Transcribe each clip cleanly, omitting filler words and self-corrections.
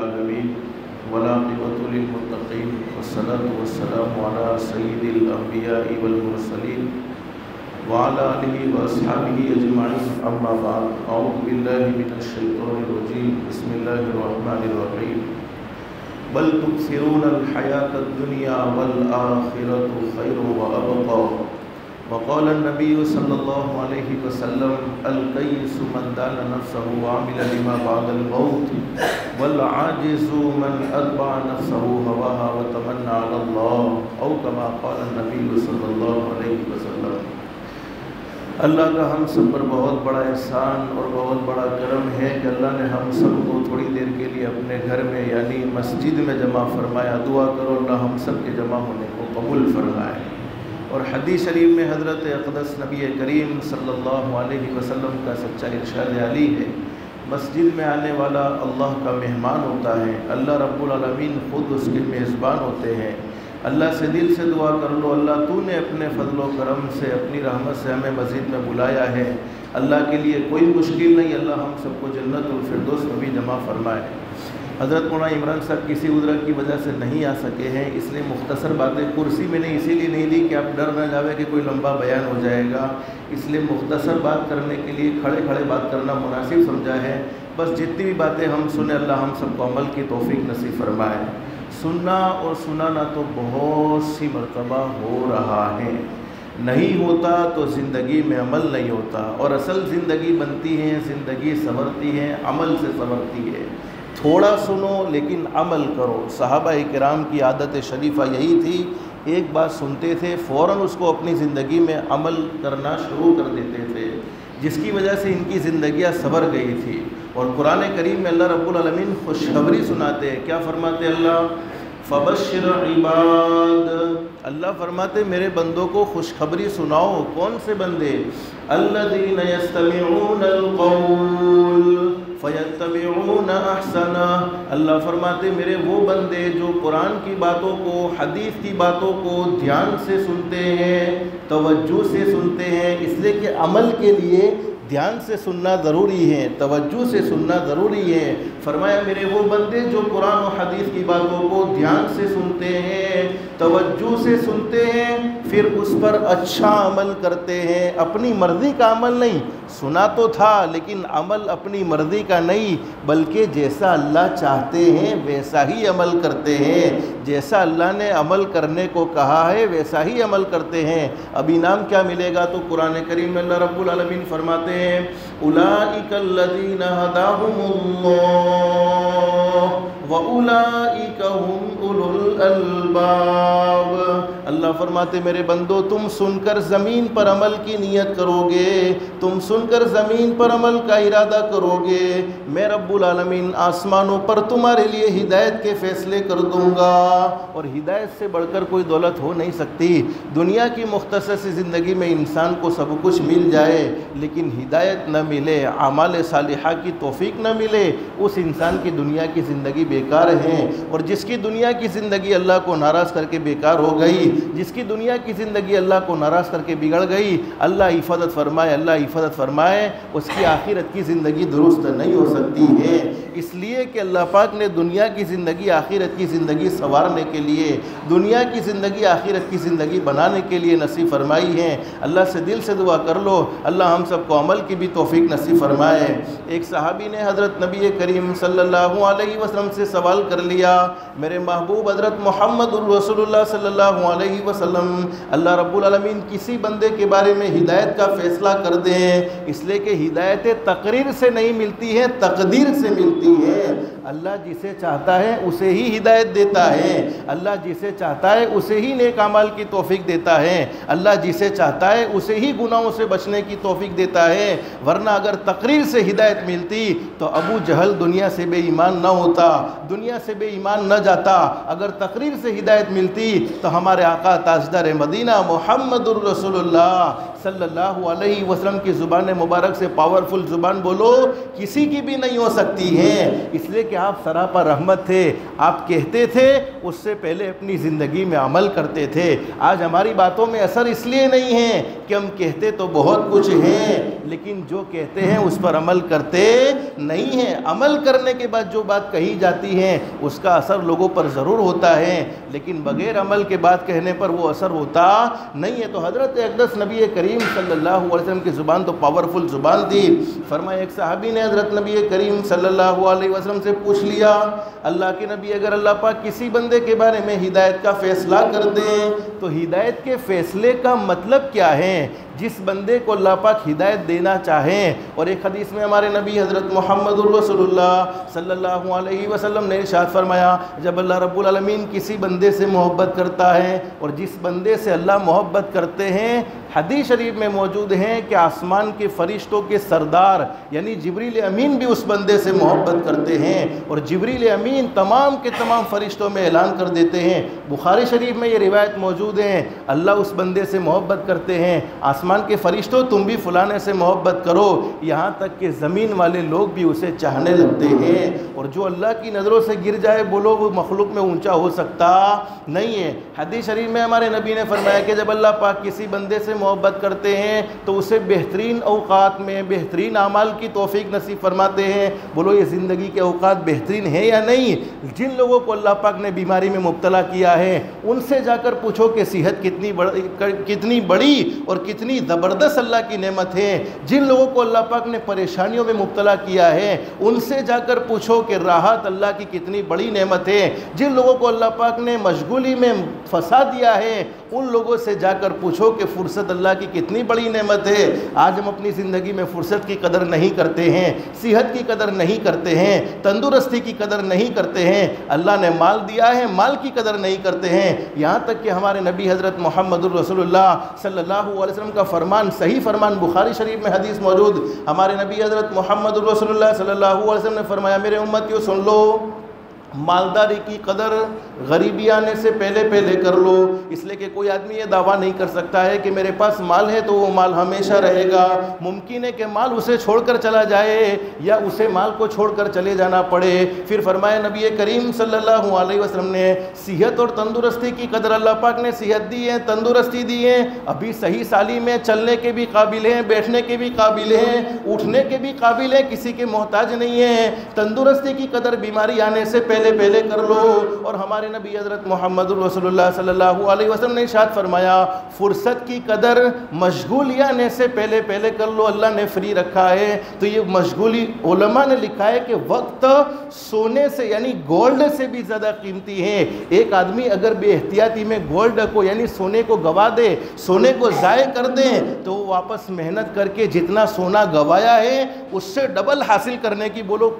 العالمين والعاقبة للمتقين والصلاة والسلام على سيد الأنبياء والمرسلين وعلى آله وأصحابه أجمعين أما بعد أعوذ بالله من الشيطان الرجيم بسم الله الرحمن الرحيم بل تؤثرون الحياة الدنيا والآخرة خير وأبقى وقال النبي صلى الله عليه وسلم الكيس من دان نفسه وعمل لما بعد الموت والعاجز من أتبع نفسه هواها وتمنى على الله أو كما قال النبي صلى الله عليه وسلم۔ اللہ کا ہم سب پر بہت بڑا احسان اور بہت بڑا کرم ہے کہ اللہ نے ہم سب کو تھوڑی دیر کے لیے اپنے گھر میں یعنی مسجد میں جمع فرمایا۔ دعا کرو اللہ ہم سب کے جمع ہونے کو قبول فرمائے۔ اور حدیث شریف میں حضرت اقدس نبی کریم صلی اللہ علیہ وسلم کا سچا ارشاد علی ہے، مسجد میں آنے والا اللہ کا مہمان ہوتا ہے، اللہ رب العالمین خود اس کے میزبان ہوتے ہیں۔ اللہ سے دل سے دعا کر لو اللہ تو نے اپنے فضل و کرم سے اپنی رحمت سے ہمیں مسجد میں بلایا ہے، اللہ کے لیے کوئی مشکل نہیں، اللہ ہم سب کو جنت الفردوس میں بھی جمع فرمائے۔ حضرت مولانا عمران صاحب کسی عذر کی وجہ سے نہیں آ سکے ہیں، اس لیے مختصر باتیں کرسی میں نے اسی لیے نہیں لی کہ آپ ڈر نہ جاوے کہ کوئی لمبا بیان ہو جائے گا، اس لیے مختصر بات کرنے کے لیے کھڑے کھڑے بات کرنا مناسب سمجھا ہے۔ بس جتنی بھی باتیں ہم سنیں اللہ ہم سب کو عمل کی توفیق نصیب فرمائے۔ سننا اور سنانا تو بہت سی مرتبہ ہو رہا ہے، نہیں ہوتا تو زندگی میں عمل نہیں ہوتا، اور اصل زندگی بنتی ہے، زندگی سنورتی ہے، عمل سے سنورتی ہے۔ تھوڑا سنو لیکن عمل کرو۔ صحابہ کرام کی عادت شریفہ یہی تھی، ایک بات سنتے تھے فوراً اس کو اپنی زندگی میں عمل کرنا شروع کر دیتے تھے، جس کی وجہ سے ان کی زندگیاں سنور گئی تھی۔ اور قرآن کریم میں اللہ رب العالمین خوشخبری سناتے ہیں، کیا فرماتے اللہ؟ فبشر عباد، اللہ فرماتے میرے بندوں کو خوشخبری سناؤ۔ کون سے بندے؟ الذین یستمعون القول فیتبعون احسنہ، اللہ فرماتے میرے وہ بندے جو قرآن کی باتوں کو، حدیث کی باتوں کو دھیان سے سنتے ہیں، توجہ سے سنتے ہیں، اس لیے کہ عمل کے لیے دھیان سے سننا ضروری ہے، توجہ سے سننا ضروری ہے۔ فرمایا میرے وہ بندے جو قرآن و حدیث کی باتوں کو دھیان سے سنتے ہیں، توجہ سے سنتے ہیں، پھر اس پر اچھا عمل کرتے ہیں، اپنی مرضی کا عمل نہیں، سنا تو تھا لیکن عمل اپنی مرضی کا نہیں، بلکہ جیسا اللہ چاہتے ہیں ویسا ہی عمل کرتے ہیں، جیسا اللہ نے عمل کرنے کو کہا ہے ویسا ہی عمل کرتے ہیں۔ اب انعام کیا ملے گا؟ تو قرآن کریم میں اللہ رب العالمین فرماتے ہیں اولئک الذین ھداھم اللہ واولئک ھم اولو الالباب، اللہ فرماتے میرے بندو تم سن کر زمین پر عمل کی نیت کرو گے، تم سن کر زمین پر عمل کا ارادہ کرو گے، میں رب العالمین آسمانوں پر تمہارے لیے ہدایت کے فیصلے کر دوں گا۔ اور ہدایت سے بڑھ کر کوئی دولت ہو نہیں سکتی۔ دنیا کی مختصر سی زندگی میں انسان کو سب کچھ مل جائے لیکن ہدایت نہ ملے، اعمال صالحہ کی توفیق نہ ملے، اس انسان کی دنیا کی زندگی بیکار ہے۔ اور جس کی دنیا کی زندگی اللہ کو ناراض کر کے بیکار ہو گئی، جس کی دنیا کی زندگی اللہ کو ناراض کر کے بگڑ گئی، اللہ حفاظت فرمائے، اللہ حفاظت فرمائے، اس کی آخرت کی زندگی درست نہیں ہو سکتی ہے۔ اس لیے کہ اللہ پاک نے دنیا کی زندگی آخرت کی زندگی سنوارنے کے لیے، دنیا کی زندگی آخرت کی زندگی بنانے کے لیے نصیب فرمائی ہے۔ اللہ سے دل سے دعا کر لو اللہ ہم سب کو عمل کی بھی توفیق نصیب فرمائے۔ ایک صحابی نے حضرت نبی کریم صلی اللہ علیہ وسلم سے سوال کر لیا، میرے محبوب حضرت محمد الرسول اللہ صلی اللہ علیہ وسلم، اللہ رب العالمین کسی بندے کے بارے میں ہدایت کا فیصلہ کر دیں، اس لیے کہ ہدایت تقریر سے نہیں ملتی ہے، تقدیر سے ملتی ہے۔ اللہ جسے چاہتا ہے اسے ہی ہدایت دیتا ہے، اللہ جسے چاہتا ہے اسے ہی نیک اعمال کی توفیق دیتا ہے، اللہ جسے چاہتا ہے اسے ہی گناہوں سے بچنے کی توفیق دیتا ہے۔ ورنہ اگر تقریر سے ہدایت ملتی تو ابو جہل دنیا سے بے ایمان نہ ہوتا، دنیا سے بے ایمان نہ جاتا۔ اگر تقریر سے ہدایت ملتی تو ہمارے آقا تاجدار مدینہ محمد الرسول اللہ صلی اللہ علیہ وسلم کی زبان مبارک سے پاورفل زبان بولو کسی کی بھی نہیں ہو سکتی ہے، اس لیے کہ آپ سراپا رحمت تھے، آپ کہتے تھے اس سے پہلے اپنی زندگی میں عمل کرتے تھے۔ آج ہماری باتوں میں اثر اس لیے نہیں ہے کہ ہم کہتے تو بہت کچھ ہیں لیکن جو کہتے ہیں اس پر عمل کرتے نہیں ہیں۔ عمل کرنے کے بعد جو بات کہی جاتی ہے اس کا اثر لوگوں پر ضرور ہوتا ہے لیکن بغیر عمل کے بات کہنے پر وہ اثر ہوتا نہیں ہے۔ تو حضرت اقدس نبی کریم صلی اللہ علیہ وسلم کی زبان تو پاورفل زبان تھی۔ فرمایا ایک صحابی نے حضرت نبی کریم صلی اللہ علیہ وسلم سے پوچھ لیا، اللہ کے نبی اگر اللہ پاک کسی بندے کے بارے میں ہدایت کا فیصلہ کر دیں تو ہدایت کے فیصلے کا مطلب کیا ہے؟ جس بندے کو اللہ پاک ہدایت دینا چاہیں، اور ایک حدیث میں ہمارے نبی حضرت محمد رسول اللہ صلی اللہ علیہ وسلم نے ارشاد فرمایا جب اللہ رب العالمین کسی بندے سے محبت کرتا ہے اور جس بندے سے اللہ محبت کرتے ہیں، حدیث شریف میں موجود ہیں کہ آسمان کے فرشتوں کے سردار یعنی جبریل امین بھی اس بندے سے محبت کرتے ہیں اور جبریل امین تمام کے تمام فرشتوں میں اعلان کر دیتے ہیں، بخاری شریف میں یہ روایت موجود ہے، اللہ اس بندے سے محبت کرتے ہیں، آسمان کے فرشتوں تم بھی فلانے سے محبت کرو، یہاں تک کہ زمین والے لوگ بھی اسے چاہنے لگتے ہیں۔ اور جو اللہ کی نظروں سے گر جائے بولو وہ مخلوق میں اونچا ہو سکتا نہیں ہے۔ حدیث شریف میں ہمارے نبی نے فرمایا کہ جب اللہ پاک کسی بندے سے محبت کرتے ہیں تو اسے بہترین اوقات میں بہترین اعمال کی توفیق نصیب فرماتے ہیں۔ بولو یہ زندگی کے اوقات بہترین ہیں یا نہیں؟ جن لوگوں کو اللہ پاک نے بیماری میں مبتلا کیا ہے ان سے جا کر پوچھو کہ صحت کتنی بڑی اور کتنی زبردست اللہ کی نعمت ہے۔ جن لوگوں کو اللہ پاک نے پریشانیوں میں مبتلا کیا ہے ان سے جا کر پوچھو کہ راحت اللہ کی کتنی بڑی نعمت ہے۔ جن لوگوں کو اللہ پاک نے مشغولی میں پھنسا دیا ہے ان لوگوں سے جا کر پوچھو کہ فرصت اللہ کی کتنی بڑی نعمت ہے۔ آج ہم اپنی زندگی میں فرصت کی قدر نہیں کرتے ہیں، صحت کی قدر نہیں کرتے ہیں، تندرستی کی قدر نہیں کرتے ہیں، اللہ نے مال دیا ہے مال کی قدر نہیں کرتے ہیں، یہاں تک کہ ہمارے نبی حضرت محمد رسول اللہ صلی اللہ علیہ وسلم کا فرمان، صحیح فرمان بخاری شریف میں حدیث موجود، ہمارے نبی حضرت محمد رسول اللہ صلی اللہ علیہ وسلم نے فرمایا میرے امتیوں سن لو، مالداری کی قدر غریبی آنے سے پہلے کر لو، اس لیے کہ کوئی آدمی یہ دعویٰ نہیں کر سکتا ہے کہ میرے پاس مال ہے تو وہ مال ہمیشہ رہے گا، ممکن ہے کہ مال اسے چھوڑ کر چلا جائے یا اسے مال کو چھوڑ کر چلے جانا پڑے۔ پھر فرمایا نبی کریم صلی اللہ علیہ وسلم نے صحت اور تندرستی کی قدر، اللہ پاک نے صحت دی ہے تندرستی دی ہے، ابھی صحیح سالی میں چلنے کے بھی قابل ہیں، بیٹھنے کے بھی قابل ہیں، اٹھنے کے بھی قابل ہیں، کسی کے محتاج نہیں ہیں، تندرستی کی قدر بیماری آنے سے پہلے کر لو۔ اور ہمارے نبی حضرت محمد رسول اللہ صلی اللہ علیہ وسلم نے ارشاد فرمایا فرصت کی قدر مشغولی آنے سے پہلے کر لو، اللہ نے فری رکھا ہے۔ تو یہ مشغولی علماء نے لکھا ہے کہ وقت سونے سے یعنی گولڈ سے بھی زیادہ قیمتی ہے۔ ایک آدمی اگر بے احتیاطی میں گولڈ کو یعنی سونے کو گوا دے، سونے کو ضائع کر دیں تو وہ واپس محنت کر کے جتنا سونا گوایا ہے اس سے ڈبل حاصل کرنے کی بولو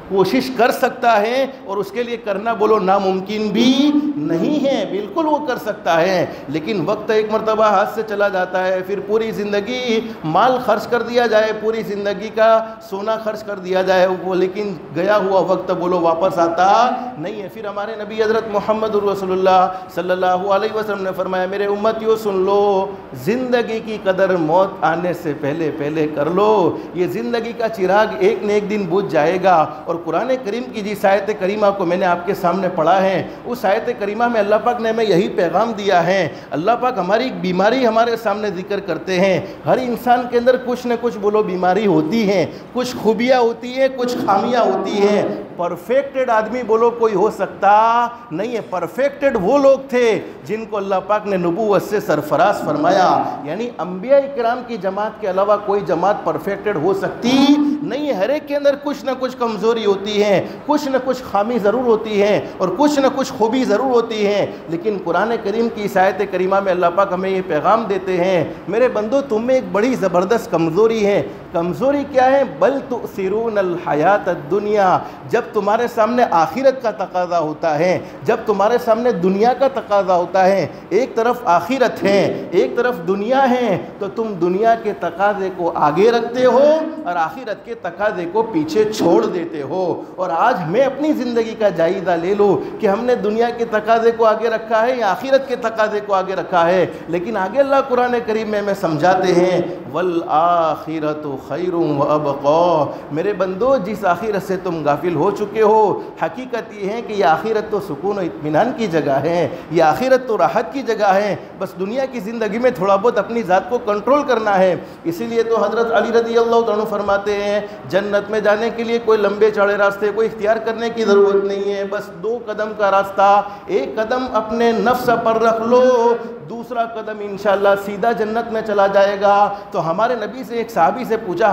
کوشش کر سکتا ہے، اور اس کے لیے کرنا بولو ناممکن بھی نہیں ہے، بالکل وہ کر سکتا ہے، لیکن وقت ایک مرتبہ ہاتھ سے چلا جاتا ہے، پھر پوری زندگی مال خرچ کر دیا جائے، پوری زندگی کا سونا خرچ کر دیا جائے وہ، لیکن گیا ہوا وقت بولو واپس آتا نہیں ہے۔ پھر ہمارے نبی حضرت محمد رسول اللہ صلی اللہ علیہ وسلم نے فرمایا میرے امتیوں سن لو، زندگی کی قدر موت آنے سے پہلے کر لو، یہ زندگی کا چراغ ایک نہ ایک دن بجھ جائے گا۔ اور قرآن کریم کی جس آیت کریمہ کو میں نے آپ کے سامنے پڑھا ہے اس آیت کریمہ میں اللہ پاک نے ہمیں یہی پیغام دیا ہے۔ اللہ پاک ہماری ایک بیماری ہمارے سامنے ذکر کرتے ہیں، ہر انسان کے اندر کچھ نہ کچھ بولو بیماری ہوتی ہے، کچھ خوبیاں ہوتی ہیں، کچھ خامیاں ہوتی ہیں۔ پرفیکٹڈ آدمی بولو کوئی ہو سکتا نہیں ہے، پرفیکٹڈ وہ لوگ تھے جن کو اللہ پاک نے نبوت سے سرفراز فرمایا، یعنی انبیاء کرام کی جماعت کے علاوہ کوئی جماعت پرفیکٹڈ ہو سکتی نہیں ہے، ہر ایک کے اندر کچھ نہ کچھ کمزوری ہوتی ہے، کچھ نہ کچھ خامی ضرور ہوتی ہے اور کچھ نہ کچھ خوبی ضرور ہوتی ہے، لیکن قرآن کریم کی اس آیت کریمہ میں اللہ پاک ہمیں یہ پیغام دیتے ہیں میرے بندو تم میں ایک بڑی زبردست کمزوری ہے، کمزوری کیا ہے؟ بل تؤثرون الحیات الدنیا، جب تمہارے سامنے آخرت کا تقاضا ہوتا ہے، جب تمہارے سامنے دنیا کا تقاضا ہوتا ہے، ایک طرف آخرت ہے ایک طرف دنیا ہے، تو تم دنیا کے تقاضے کو آگے رکھتے ہو اور آخرت کے تقاضے کو پیچھے چھوڑ دیتے ہو۔ اور آج میں اپنی زندگی کا جائزہ لے لوں کہ ہم نے دنیا کے تقاضے کو آگے رکھا ہے یا آخرت کے تقاضے کو آگے رکھا ہے۔ لیکن آگے اللہ قرآن کریم میں سمجھاتے ہیں والآخرۃ خیر وابقیٰ، میرے بندو جس آخرت سے تم غافل ہو چکے ہو، حقیقت یہ ہے کہ یہ آخرت تو سکون و اطمینان کی جگہ ہے، یہ آخرت تو راحت کی جگہ ہے، بس دنیا کی زندگی میں تھوڑا بہت اپنی ذات کو کنٹرول کرنا ہے۔ اسی لیے تو حضرت علی رضی اللہ عنہ فرماتے ہیں جنت میں جانے کے لیے کوئی لمبے چوڑے راستے کوئی اختیار کرنے کی ضرورت نہیں ہے، بس 2 قدم کا راستہ، ایک قدم اپنے نفس پر رکھ لو، دوسرا قدم انشاءاللہ سیدھا جنت میں چلا جائے گا۔ تو ہمارے نبی سے ایک صحابی سے پوچھا،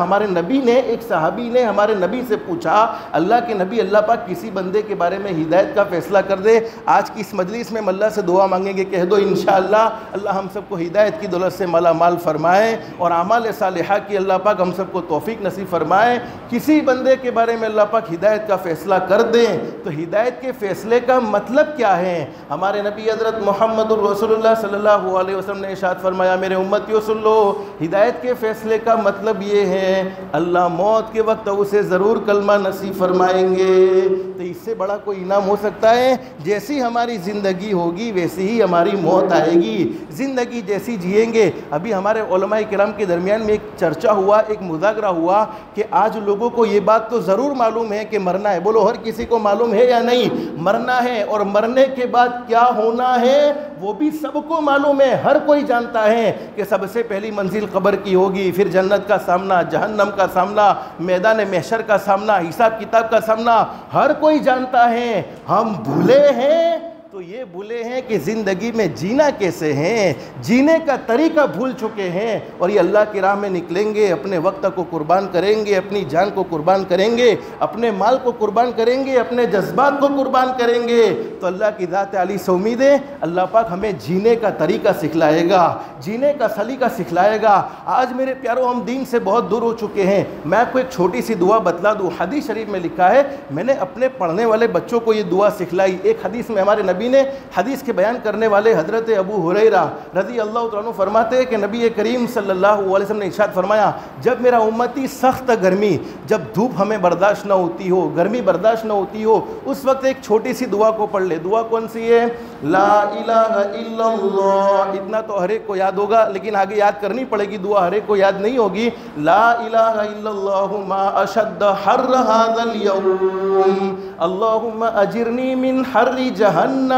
ایک صحابی نے ہمارے نبی سے پوچھا، اللہ کے نبی، اللہ پاک کسی بندے کے بارے میں ہدایت کا فیصلہ کر دے، آج کی اس مجلس میں ہم اللہ سے دعا مانگیں گے، کہہ دو انشاءاللہ اللہ ہم سب کو ہدایت کی دولت سے مالا مال فرمائے اور اعمال صالحہ کی اللہ پاک ہم سب کو توفیق نصیب فرمائے۔ کسی بندے کے بارے میں اللہ پاک ہدایت کا فیصلہ کر دیں تو ہدایت کے فیصلے کا مطلب کیا ہے؟ ہمارے نبی حضرت محمد الرسول اللہ صلی اللہ علیہ وسلم نے ارشاد فرمایا، میرے امتیوں سن لو، ہدایت کے فیصلے کا مطلب یہ ہے اللہ موت کے وقت اسے ضرور کلمہ نصیب فرمائیں گے۔ تو اس سے بڑا کوئی انعام ہو سکتا ہے؟ جیسی ہماری زندگی ہوگی ویسی ہی ہماری موت آئے گی، زندگی جیسی جئیں گے۔ ابھی ہمارے علماء کرام کے درمیان میں ایک چرچا ہوا، ایک مذاکرہ ہوا کہ آج لوگوں کو یہ بات تو ضرور معلوم ہے کہ مرنا ہے، بولو ہر کسی کو معلوم ہے یا نہیں؟ مرنا ہے، اور مرنے کے بعد کیا ہونا ہے وہ بھی سب کو معلوم ہے، ہر کوئی جانتا ہے کہ سب سے پہلی منزل قبر کی ہوگی، پھر جنت کا سامنا، جہنم کا سامنا، میدان محشر کا سامنا، حساب کتاب کا سامنا، ہر کوئی جانتا ہے۔ ہم بھولے ہیں تو یہ بھولے ہیں کہ زندگی میں جینا کیسے ہیں، جینے کا طریقہ بھول چکے ہیں، اور یہ اللہ کی راہ میں نکلیں گے، اپنے وقت کو قربان کریں گے، اپنی جان کو قربان کریں گے، اپنے مال کو قربان کریں گے، اپنے جذبات کو قربان کریں گے، تو اللہ کی ذات علی سے امید ہے اللہ پاک ہمیں جینے کا طریقہ سکھلائے گا، جینے کا سلیقہ سکھلائے گا۔ آج میرے پیاروں ہم دین سے بہت دور ہو چکے ہیں۔ میں آپ کو ایک چھوٹی سی دعا بتلا دوں، حدیث شریف میں لکھا ہے، میں نے اپنے پڑھنے والے بچوں کو یہ دعا سکھلائی۔ ایک حدیث میں ہمارے نبی نے، حدیث کے بیان کرنے والے حضرت ابو ہریرہ رضی اللہ عنہ فرماتے ہیں کہ نبی کریم صلی اللہ علیہ وسلم نے ارشاد فرمایا، جب میرا امتی سخت گرمی، جب دھوپ ہمیں برداشت نہ ہوتی ہو، گرمی برداشت نہ ہوتی ہو، اس وقت ایک چھوٹی سی دعا کو پڑھ لے۔ دعا کون سی ہے؟ لا الہ الا اللہ۔ اتنا تو ہر ایک کو یاد ہوگا، لیکن آگے یاد کرنی پڑے گی، دعا ہر ایک کو یاد نہیں ہوگی۔ لا الہ الا اللہ ما اشد حر ھذا اليوم اللہم اجرنی من حر جہنم۔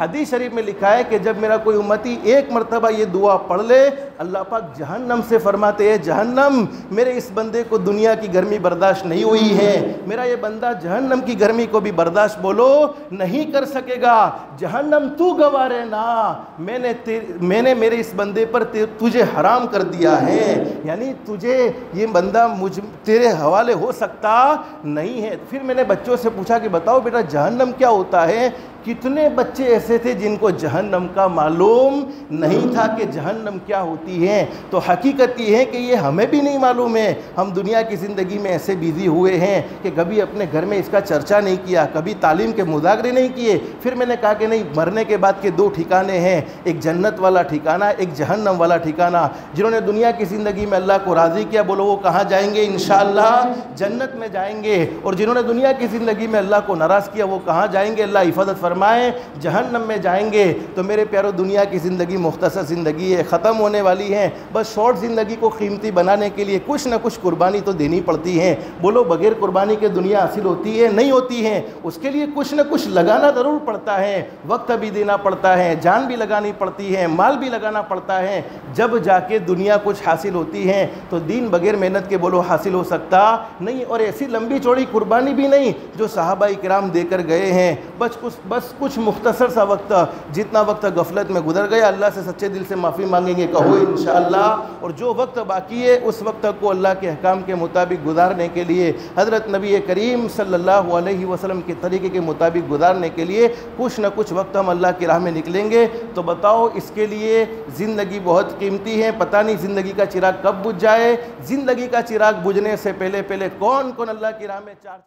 حدیث شریف میں لکھا ہے کہ جب میرا کوئی امتی ایک مرتبہ یہ دعا پڑھ لے، اللہ پاک جہنم سے فرماتے ہیں، جہنم میرے اس بندے کو دنیا کی گرمی برداشت نہیں ہوئی ہے، میرا یہ بندہ جہنم کی گرمی کو بھی برداشت بولو نہیں کر سکے گا، جہنم تو گوار ہے نا، میں نے میرے اس بندے پر تجھے حرام کر دیا ہے، یعنی تجھے یہ بندہ تیرے حوالے ہو سکتا نہیں ہے۔ پھر میں نے بچوں سے پوچھا کہ بتاؤ بیٹا جہنم کیا ہوتا ہے؟ کتنے بچے ایسے تھے جن کو جہنم کا معلوم نہیں تھا کہ جہنم کیا ہوتی ہے؟ تو حقیقت یہ ہے کہ یہ ہمیں بھی نہیں معلوم ہے۔ ہم دنیا کی زندگی میں ایسے بیزی ہوئے ہیں کہ کبھی اپنے گھر میں اس کا چرچا نہیں کیا، کبھی تعلیم کے مذاکرے نہیں کیے۔ پھر میں نے کہا کہ نہیں، مرنے کے بعد کے 2 ٹھکانے ہیں، ایک جنت والا ٹھکانہ، ایک جہنم والا ٹھکانہ۔ جنہوں نے دنیا کی زندگی میں اللہ کو راضی کیا، بولو وہ کہاں جائیں گے؟ انشاءاللہ جنت میں جائیں گے۔ اور جنہوں نے دنیا کی زندگی میں اللہ کو ناراض کیا، وہ کہاں جائیں گے؟ اللہ حفاظت فرمائے، جہنم میں جائیں گے۔ تو میرے پیارو، دنیا کی زندگی مختصر زندگی ہے، ختم ہونے والی ہے، بس شارٹ زندگی کو قیمتی بنانے کے لیے کچھ نہ کچھ قربانی تو دینی پڑتی ہے۔ بولو بغیر قربانی کے دنیا حاصل ہوتی ہے؟ نہیں ہوتی ہے۔ اس کے لیے کچھ نہ کچھ لگانا ضرور پڑتا ہے، وقت بھی دینا پڑتا ہے، جان بھی لگانی پڑتی ہے، مال بھی لگانا پڑتا ہے، جب جا کے دنیا کچھ حاصل ہوتی ہے۔ تو دین بغیر محنت کے بولو حاصل ہو سکتا نہیں، اور ایسی لمبی چوڑی قربانی بھی نہیں جو صحابہ کرام دے کر گئے ہیں۔ بس بس کچھ مختصر سا وقت، جتنا وقت غفلت میں گزر گیا اللہ سے سچے دل سے معافی مانگیں گے، کہو انشاءاللہ، اور جو وقت باقی ہے اس وقت کو اللہ کے احکام کے مطابق گزارنے کے لیے، حضرت نبی کریم صلی اللہ علیہ وسلم کے طریقے کے مطابق گزارنے کے لیے کچھ نہ کچھ وقت ہم اللہ کی راہ میں نکلیں گے۔ تو بتاؤ اس کے لیے زندگی بہت قیمتی ہے، پتہ نہیں زندگی کا چراغ کب بجھ جائے۔ زندگی کا چراغ بجھنے سے پہلے کون اللہ کی راہ میں چار